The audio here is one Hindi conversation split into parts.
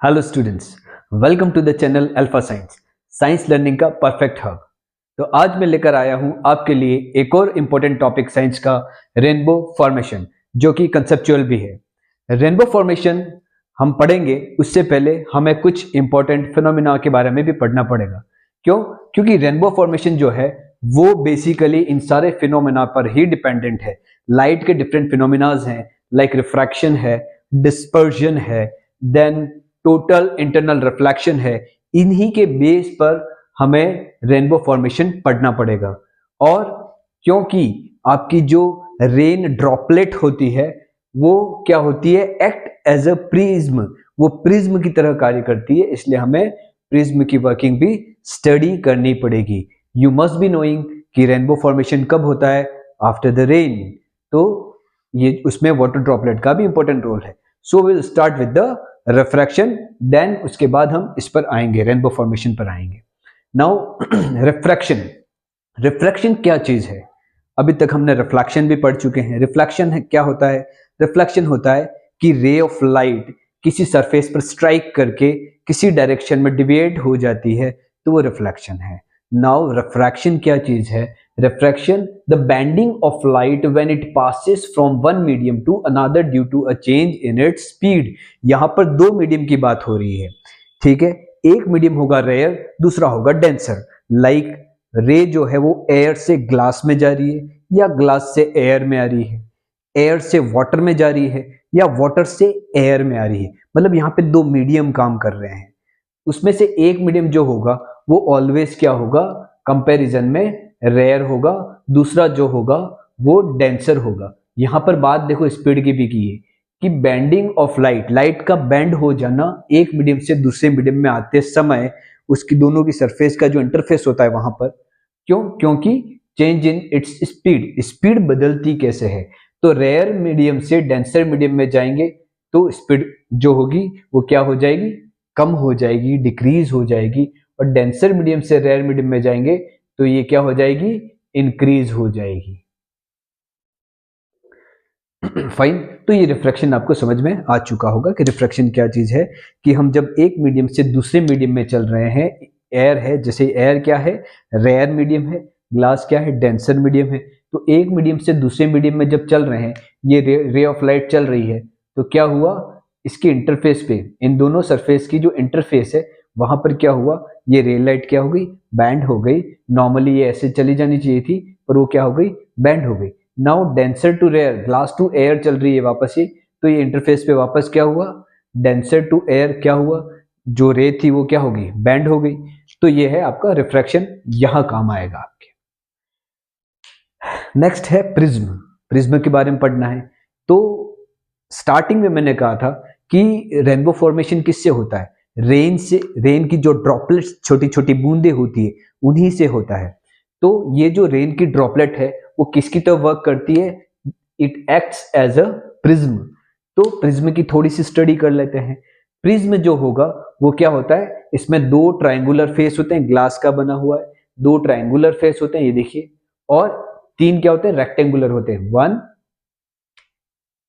Hello students, welcome to the channel alpha science learning का परफेक्ट हब। तो आज मैं लेकर आया हूं आपके लिए एक और इम्पोर्टेंट टॉपिक साइंस का, रेनबो फॉर्मेशन, जो कि कंसेप्चुअल भी है। रेनबो फॉर्मेशन हम पढ़ेंगे, उससे पहले हमें कुछ इंपॉर्टेंट फिनोमिना के बारे में भी पढ़ना पड़ेगा। क्यों? क्योंकि रेनबो फॉर्मेशन जो है वो बेसिकली इन सारे फिनोमिना पर ही डिपेंडेंट है। लाइट के डिफरेंट फिनोमिनाज हैं, लाइक रिफ्रैक्शन है, डिस्पर्जन है, देन टोटल इंटरनल रिफ्लेक्शन है। इन्हीं के बेस पर हमें रेनबो फॉर्मेशन पढ़ना पड़ेगा। और क्योंकि आपकी जो रेन ड्रॉपलेट होती है वो क्या होती है, एक्ट एज अ प्रिज्म, वो प्रिज्म की तरह कार्य करती है, इसलिए हमें प्रिज्म की वर्किंग भी स्टडी करनी पड़ेगी। यू मस्ट बी नोइंग कि रेनबो फॉर्मेशन कब होता है, आफ्टर द रेन। तो ये उसमें वाटर ड्रॉपलेट का भी इंपॉर्टेंट रोल है। So will start with the refraction, then उसके बाद हम इस पर आएंगे, रेनबो फॉर्मेशन पर आएंगे। नाउ रिफ्रैक्शन, रिफ्रैक्शन क्या चीज है? अभी तक हमने रिफ्लेक्शन भी पढ़ चुके हैं। रिफ्लेक्शन है क्या होता है? रिफ्लेक्शन होता है कि रे ऑफ लाइट किसी सरफेस पर स्ट्राइक करके किसी डायरेक्शन में डिविएट हो जाती है, तो वो रिफ्लेक्शन है। नाउ रिफ्रैक्शन क्या चीज है? Refraction, the bending of light when it passes from one medium to another due to a change in its speed. यहां पर दो मीडियम की बात हो रही है, ठीक है। एक मीडियम होगा रेयर, दूसरा होगा डेंसर। लाइक रे जो है वो एयर से ग्लास में जा रही है या ग्लास से एयर में आ रही है, एयर से वाटर में जा रही है या वाटर से एयर में आ रही है। मतलब यहाँ पे दो मीडियम काम कर रहे हैं। उसमें से एक मीडियम जो होगा वो ऑलवेज क्या होगा, कंपैरिजन में रेयर होगा, दूसरा जो होगा वो डेंसर होगा। यहां पर बात देखो स्पीड की भी की है कि बेंडिंग ऑफ लाइट, लाइट का बेंड हो जाना एक मीडियम से दूसरे मीडियम में आते समय, उसकी दोनों की सरफेस का जो इंटरफेस होता है वहां पर। क्यों? क्योंकि change in its speed, speed बदलती कैसे है? तो रेयर मीडियम से डेंसर मीडियम में जाएंगे तो स्पीड जो होगी वो क्या हो जाएगी, कम हो जाएगी, डिक्रीज हो जाएगी। और डेंसर मीडियम से रेयर मीडियम में जाएंगे तो ये क्या हो जाएगी, इंक्रीज हो जाएगी। फाइन। तो ये रिफ्रैक्शन आपको समझ में आ चुका होगा कि रिफ्रैक्शन क्या चीज है, कि हम जब एक मीडियम से दूसरे मीडियम में चल रहे हैं, एयर है, जैसे एयर क्या है, रेयर मीडियम है, ग्लास क्या है, डेंसर मीडियम है। तो एक मीडियम से दूसरे मीडियम में जब चल रहे हैं, ये रे ऑफ लाइट चल रही है, तो क्या हुआ, इसके इंटरफेस पे, इन दोनों सरफेस की जो इंटरफेस है वहां पर क्या हुआ, ये रे लाइट क्या हो गई, बैंड हो गई। नॉर्मली ये ऐसे चली जानी चाहिए थी, पर वो क्या हो गई, बैंड हो गई। Now denser to rare, glass to air चल रही है वापस ही, तो ये इंटरफेस पे वापस क्या हुआ, डेंसर टू एयर क्या हुआ, जो रे थी वो क्या होगी, बैंड हो गई। तो ये है आपका रिफ्रैक्शन, यहां काम आएगा आपके। नेक्स्ट है प्रिज्म। प्रिज्म के बारे में पढ़ना है। तो स्टार्टिंग में मैंने कहा था कि रेनबो फॉर्मेशन किससे होता है, रेन से, रेन की जो ड्रॉपलेट्स, छोटी छोटी बूंदे होती है, उन्हीं से होता है। तो ये जो रेन की ड्रॉपलेट है वो किसकी तरह वर्क करती है, it acts as a prism. तो प्रिज्म की थोड़ी सी स्टडी कर लेते हैं। प्रिज्म जो होगा वो क्या होता है, इसमें दो ट्रायंगुलर फेस होते हैं, ग्लास का बना हुआ है, दो ट्रायंगुलर फेस होते हैं, ये देखिए, और तीन क्या होते हैं, रेक्टेंगुलर होते हैं, 1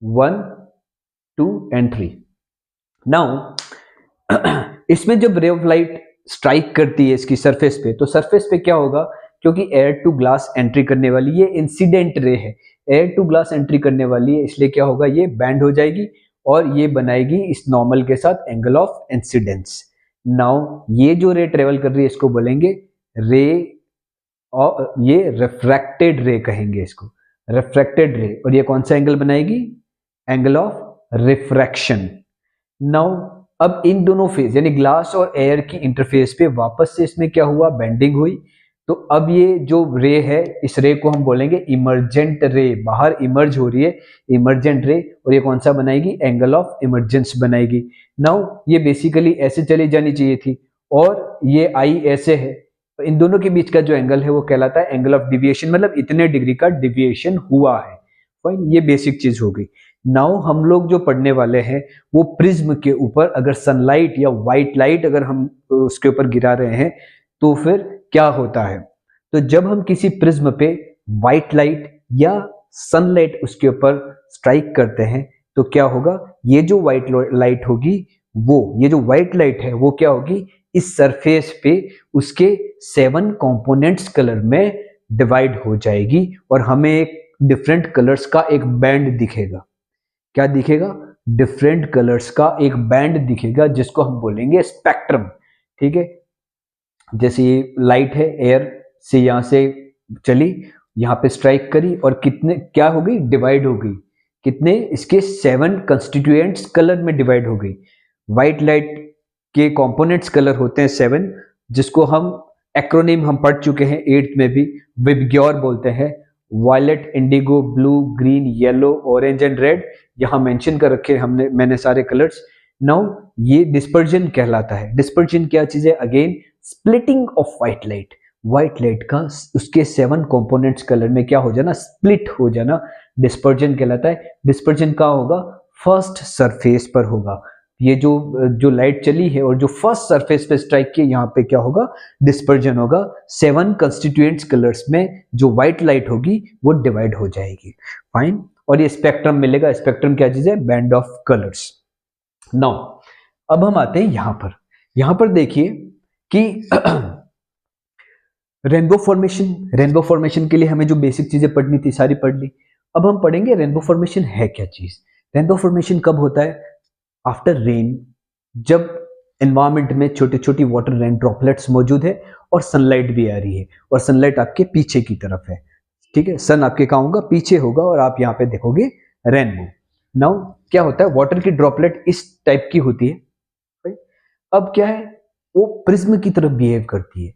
1 2 एंड 3। नाउ इसमें जब रे ऑफ लाइट स्ट्राइक करती है इसकी सरफेस पे, तो सरफेस पे क्या होगा, क्योंकि एयर टू ग्लास एंट्री करने वाली, ये इंसिडेंट रे है, एयर टू ग्लास एंट्री करने वाली है, इसलिए क्या होगा, ये बैंड हो जाएगी और ये बनाएगी इस नॉर्मल के साथ एंगल ऑफ इंसिडेंस। नाउ ये जो रे ट्रेवल कर रही है इसको बोलेंगे रे, और ये रिफ्रैक्टेड रे कहेंगे इसको, रिफ्रैक्टेड रे। और ये कौन सा एंगल बनाएगी, एंगल ऑफ रिफ्रैक्शन। नाउ अब इन दोनों फेज यानी ग्लास और एयर की इंटरफेस पे वापस से इसमें क्या हुआ, बेंडिंग हुई। तो अब ये जो रे है, इस रे को हम बोलेंगे इमर्जेंट रे, बाहर इमर्ज हो रही है, इमर्जेंट रे। और ये कौन सा बनाएगी, एंगल ऑफ इमर्जेंस बनाएगी। नाउ ये बेसिकली ऐसे चली जानी चाहिए थी और ये आई ऐसे है, तो इन दोनों के बीच का जो एंगल है वो कहलाता है एंगल ऑफ डिविएशन, मतलब इतने डिग्री का डिविएशन हुआ है। फाइन, ये बेसिक चीज हो गई। नाउ हम लोग जो पढ़ने वाले हैं वो प्रिज्म के ऊपर अगर सनलाइट या व्हाइट लाइट अगर हम उसके ऊपर गिरा रहे हैं तो फिर क्या होता है। तो जब हम किसी प्रिज्म पे व्हाइट लाइट या सनलाइट उसके ऊपर स्ट्राइक करते हैं तो क्या होगा, ये जो व्हाइट लाइट होगी वो ये जो व्हाइट लाइट है वो क्या होगी, इस सरफेस पे उसके 7 कंपोनेंट्स कलर में डिवाइड हो जाएगी और हमें एक डिफरेंट कलर्स का एक बैंड दिखेगा। क्या दिखेगा? डिफरेंट कलर्स का एक बैंड दिखेगा जिसको हम बोलेंगे स्पेक्ट्रम। ठीक है, जैसे ये लाइट है, एयर से यहां से चली, यहाँ पे स्ट्राइक करी और कितने क्या हो गई, डिवाइड हो गई। कितने? इसके 7 कंस्टिट्यूएंट्स कलर में डिवाइड हो गई। व्हाइट लाइट के कंपोनेंट्स कलर होते हैं 7, जिसको हम एक्रोनिम हम पढ़ चुके हैं 8th में भी, विबग्योर बोलते हैं। Violet, indigo, blue, green, yellow, orange and red यहाँ मेंशन कर रखे मैंने सारे कलर्स। नाउ ये डिस्पर्जन कहलाता है। डिस्पर्जन क्या चीज है? Again splitting of white light. White light का उसके 7 कंपोनेंट्स कलर में क्या हो जाना, स्प्लिट हो जाना, डिस्पर्जन कहलाता है। डिस्पर्जन का होगा फर्स्ट सरफेस पर होगा। ये जो लाइट चली है और जो फर्स्ट सरफेस पे स्ट्राइक किया, यहाँ पे क्या होगा, डिस्पर्जन होगा। 7 कंस्टिट्यूएंट्स कलर्स में जो व्हाइट लाइट होगी वो डिवाइड हो जाएगी। फाइन। और ये स्पेक्ट्रम मिलेगा। स्पेक्ट्रम क्या चीज है? Band of colours. नाउ अब हम आते हैं यहां पर देखिए कि रेनबो फॉर्मेशन। रेनबो फॉर्मेशन के लिए हमें जो बेसिक चीजें पढ़नी थी सारी पढ़ ली। अब हम पढ़ेंगे रेनबो फॉर्मेशन है क्या चीज। रेनबो फॉर्मेशन कब होता है? आफ्टर रेन, जब एनवायरमेंट में छोटी छोटी वाटर रेन ड्रॉपलेट्स मौजूद है और सनलाइट भी आ रही है, और सनलाइट आपके पीछे की तरफ है। ठीक है, सन आपके कहाँ होगा, पीछे होगा, और आप यहाँ पे देखोगे रेनबो। नाउ क्या होता है, वाटर की ड्रॉपलेट इस टाइप की होती है। अब क्या है, वो प्रिज्म की तरफ बिहेव करती है।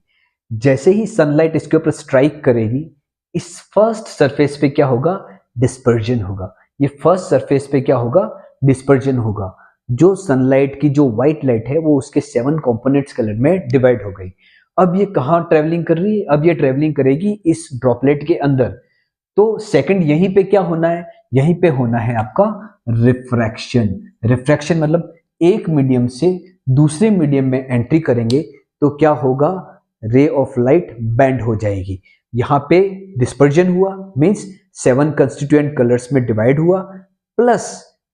जैसे ही सनलाइट इसके ऊपर स्ट्राइक करेगी, इस फर्स्ट सरफेस पे क्या होगा, डिस्पर्जन होगा। ये फर्स्ट सरफेस पे क्या होगा, डिस्पर्जन होगा। जो सनलाइट की जो व्हाइट लाइट है वो उसके 7 कंपोनेंट्स कलर में डिवाइड हो गई। अब ये कहाँ ट्रेवलिंग कर रही है? अब ये ट्रेवलिंग करेगी इस ड्रॉपलेट के अंदर। तो सेकंड यहीं पे क्या होना है, यहीं पे होना है आपका रिफ्रैक्शन। रिफ्रैक्शन मतलब एक मीडियम से दूसरे मीडियम में एंट्री करेंगे तो क्या होगा, रे ऑफ लाइट बेंड हो जाएगी। यहाँ पे डिस्पर्जन हुआ, मींस 7 कंस्टिट्यूएंट कलर्स में डिवाइड हुआ, प्लस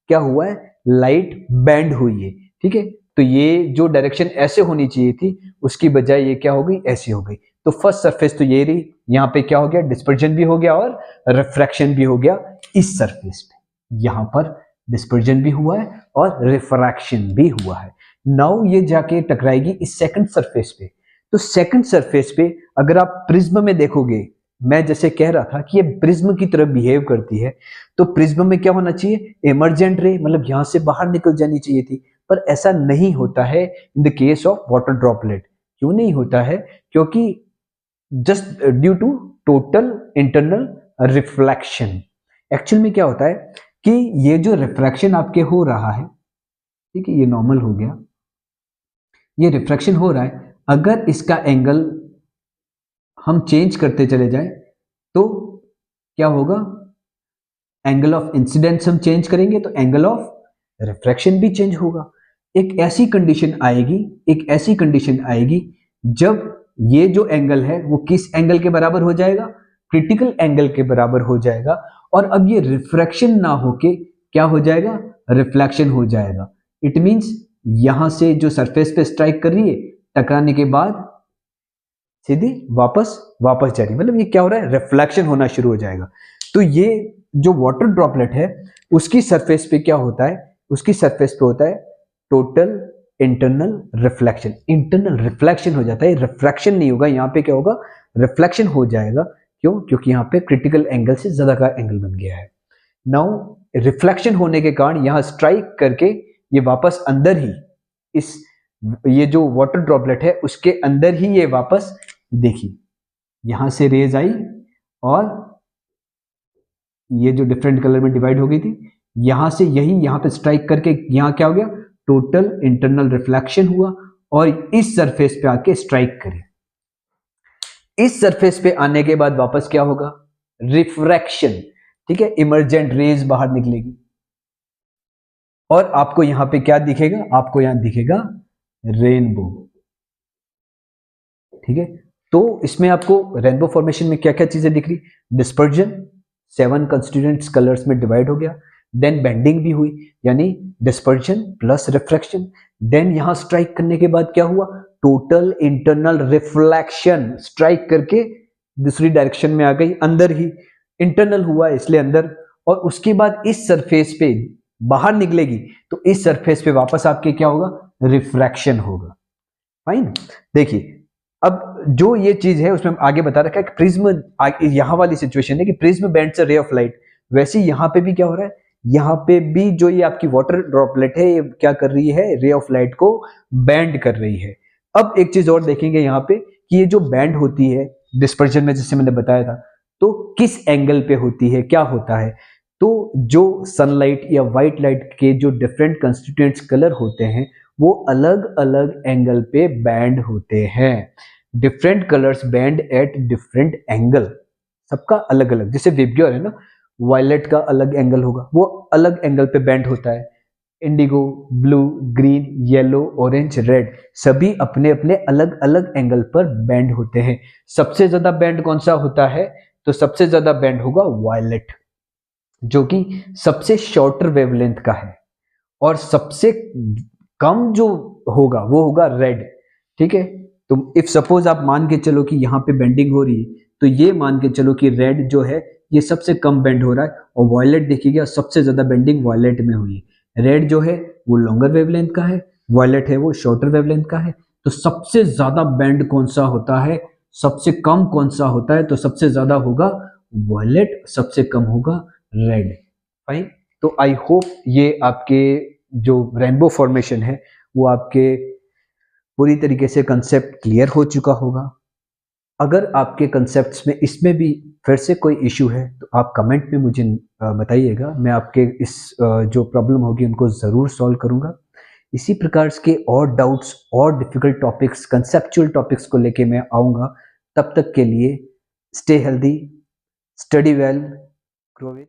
क्या हुआ है, लाइट बेंड हुई है। ठीक है, तो ये जो डायरेक्शन ऐसे होनी चाहिए थी उसकी बजाय ये क्या हो गई, ऐसी हो गई। तो फर्स्ट सरफेस तो ये रही, यहाँ पे क्या हो गया, डिस्पर्जन भी हो गया और रिफ्रैक्शन भी हो गया इस सरफेस पे। यहाँ पर डिस्पर्जन भी हुआ है और रिफ्रैक्शन भी हुआ है। नाउ ये जाके टकराएगी इस सेकंड सरफेस पे। तो सेकंड सरफेस पे अगर आप प्रिज्म में देखोगे, मैं जैसे कह रहा था कि ये प्रिज्म की तरह बिहेव करती है, तो प्रिज्म में क्या होना चाहिए, इमर्जेंट रे, मतलब यहां से बाहर निकल जानी चाहिए थी, पर ऐसा नहीं होता है in the case of water droplet. क्यों नहीं होता है? क्योंकि just due to total internal reflection. Actual में क्या होता है कि ये जो रिफ्रैक्शन आपके हो रहा है, ठीक है, ये नॉर्मल हो गया, ये रिफ्रैक्शन हो रहा है, अगर इसका एंगल हम चेंज करते चले जाएं तो क्या होगा, एंगल ऑफ इंसिडेंस हम चेंज करेंगे तो एंगल ऑफ रिफ्रैक्शन भी चेंज होगा। एक ऐसी कंडीशन आएगी, एक ऐसी कंडीशन आएगी जब ये जो एंगल है वो किस एंगल के बराबर हो जाएगा, क्रिटिकल एंगल के बराबर हो जाएगा, और अब ये रिफ्रैक्शन ना होके क्या हो जाएगा, रिफ्लेक्शन हो जाएगा। इट मींस यहां से जो सरफेस पे स्ट्राइक कर रही है, टकराने के बाद सीधी वापस जा रही, मतलब ये क्या हो रहा है, रिफ्लेक्शन होना शुरू हो जाएगा। तो ये जो वाटर ड्रॉपलेट है उसकी सरफेस पे क्या होता है, उसकी सरफेस पे होता है total internal reflection. Internal reflection हो जाता है, रिफ्रैक्शन नहीं होगा, यहाँ पे क्या होगा, रिफ्लेक्शन हो जाएगा। क्यों? क्योंकि यहाँ पे क्रिटिकल एंगल से ज्यादा का एंगल बन गया है। नाउ रिफ्लेक्शन होने के कारण यहाँ स्ट्राइक करके ये वापस अंदर ही इस ये जो वाटर ड्रॉपलेट है उसके अंदर ही ये वापस, देखिए यहां से रेज आई और ये जो डिफरेंट कलर में डिवाइड हो गई थी, यहां से यही यहां पे स्ट्राइक करके यहां क्या हो गया, टोटल इंटरनल रिफ्लेक्शन हुआ और इस सरफेस पे आके स्ट्राइक करे। इस सरफेस पे आने के बाद वापस क्या होगा, रिफ्रैक्शन। ठीक है, इमर्जेंट रेज बाहर निकलेगी और आपको यहां पे क्या दिखेगा, आपको यहां दिखेगा रेनबो। ठीक है, तो इसमें आपको रेनबो फॉर्मेशन में क्या क्या चीजें दिख रही, डिस्पर्जन, 7 कंस्टिट्यूएंट्स कलर्स में डिवाइड हो गया, देन बेंडिंग भी हुई, यानी डिस्पर्जन प्लस रिफ्रैक्शन। देन यहां स्ट्राइक करने के बाद क्या हुआ, टोटल इंटरनल रिफ्लेक्शन, स्ट्राइक करके दूसरी डायरेक्शन में आ गई, अंदर ही इंटरनल हुआ इसलिए अंदर, और उसके बाद इस सरफेस पे बाहर निकलेगी तो इस सरफेस पे वापस आपके क्या होगा, रिफ्रैक्शन होगा। फाइन। देखिए अब जो ये चीज है उसमें आगे बता रखा है कि प्रिज्म, यहां वाली सिचुएशन है कि prism bends a ray of light, वैसे यहां पे भी क्या हो रहा है, यहां पे भी जो ये आपकी वाटर ड्रॉपलेट है ये क्या कर रही है, रे ऑफ लाइट को बैंड कर रही है। अब एक चीज और देखेंगे यहाँ पे कि ये जो बैंड होती है डिस्पर्जन में, जैसे मैंने बताया था, तो किस एंगल पे होती है, क्या होता है, तो जो सनलाइट या व्हाइट लाइट के जो डिफरेंट कंस्टिट्यूएंट्स कलर होते हैं वो अलग अलग एंगल पे बैंड होते हैं। Different colours band at different angle, सबका अलग अलग, जैसे विबग्योर है ना, वायलेट का अलग एंगल होगा, वो अलग एंगल पे बैंड होता है। Indigo, blue, green, yellow, orange, red, सभी अपने अपने अलग अलग एंगल पर बैंड होते हैं। सबसे ज्यादा बैंड कौन सा होता है, तो सबसे ज्यादा बैंड होगा वायलेट, जो कि सबसे शॉर्टर वेवलेंथ का है, और सबसे कम जो होगा वो होगा रेड। ठीक है, तो इफ सपोज आप मान के चलो कि यहाँ पे बेंडिंग हो रही है, तो ये मान के चलो कि रेड जो है ये सबसे कम बेंड हो रहा है, और वॉयलेट देखिएगा सबसे ज्यादा बेंडिंग वॉयलेट में हुई है। रेड जो है वो लॉन्गर वेवलेंथ का है, वॉयलेट है वो शॉर्टर वेवलेंथ का है। तो सबसे ज्यादा बेंड कौन सा होता है, सबसे कम कौन सा होता है, तो सबसे ज्यादा होगा वॉयलेट, सबसे कम होगा रेड। फाइन। तो आई होप ये आपके जो रेनबो फॉर्मेशन है वो आपके पूरी तरीके से कंसेप्ट क्लियर हो चुका होगा। अगर आपके कंसेप्ट्स में इसमें भी फिर से कोई इशू है तो आप कमेंट में मुझे बताइएगा, मैं आपके इस जो प्रॉब्लम होगी उनको ज़रूर सॉल्व करूंगा। इसी प्रकार के और डाउट्स और डिफिकल्ट टॉपिक्स, कंसेप्चुअल टॉपिक्स को लेके मैं आऊँगा। तब तक के लिए stay healthy, study well, grow with